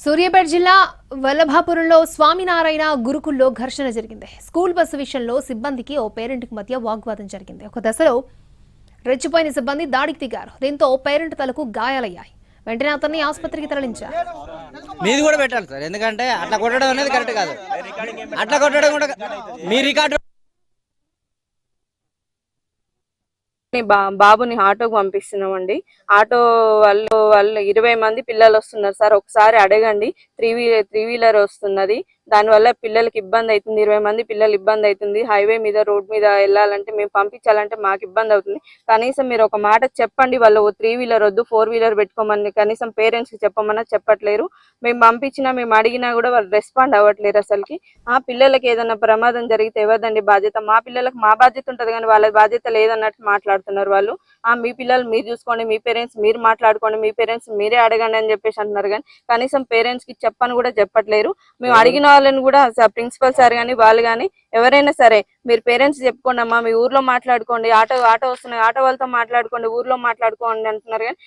సూర్యాపేట జిల్లా వల్లభాపురంలో స్వామినారాయణ గురుకుల్లో ఘర్షణ జరిగింది. స్కూల్ బస్సు విషయంలో సిబ్బందికి ఓ పేరెంట్కి మధ్య వాగ్వాదం జరిగింది. ఒక దశలో రెచ్చిపోయిన సిబ్బంది దాడికి దిగారు. దీంతో పేరెంట్ తలకు గాయాలయ్యాయి. వెంటనే అతన్ని ఆసుపత్రికి తరలించారు. మీది కూడా పెట్టాలి సార్, ఎందుకంటే అట్లా కొట్టడం అనేది కరెక్ట్ కాదు. అట్లా కొట్టడం కూడా మీ రికార్డు బాబుని ఆటోకి పంపిస్తున్నామండి. ఆటో వాళ్ళు 20 మంది పిల్లలు వస్తున్నారు సార్. ఒకసారి అడగండి. త్రీ వీలర్ వస్తున్నది. దానివల్ల పిల్లలకి ఇబ్బంది అవుతుంది. 20 మంది పిల్లలు ఇబ్బంది అవుతుంది. హైవే మీద రోడ్ మీద వెళ్ళాలంటే మేము పంపించాలంటే మాకు ఇబ్బంది అవుతుంది. కనీసం మీరు ఒక మాట చెప్పండి. వాళ్ళు 3 వీలర్ వద్దు 4 వీలర్ పెట్టుకోమని కనీసం పేరెంట్స్ కి చెప్పమన్నా చెప్పట్లేరు. మేము పంపించినా మేము అడిగినా కూడా వాళ్ళు రెస్పాండ్ అవ్వట్లేరు అసలుకి. ఆ పిల్లలకి ఏదైనా ప్రమాదం జరిగితే ఎవరిదండి బాధ్యత? మా పిల్లలకు మా బాధ్యత ఉంటది కానీ వాళ్ళ బాధ్యత లేదన్నట్టు మాట్లాడుతున్నారు వాళ్ళు. మీ పిల్లలు మీరు చూసుకోండి, మీ పేరెంట్స్ మీరు మాట్లాడుకోండి, మీ పేరెంట్స్ మీరే అడగండి అని చెప్పేసి అంటున్నారు. కానీ కనీసం పేరెంట్స్ కి చెప్పని కూడా చెప్పట్లేరు. మేము అడిగిన వాళ్ళని కూడా ప్రిన్సిపల్ సార్ కానీ వాళ్ళు కానీ ఎవరైనా సరే మీరు పేరెంట్స్ చెప్పుకోండి అమ్మా, మీ ఊర్లో మాట్లాడుకోండి, ఆటో వస్తున్నాయి ఆటో వాళ్ళతో మాట్లాడుకోండి, ఊర్లో మాట్లాడుకోండి అంటున్నారు. కానీ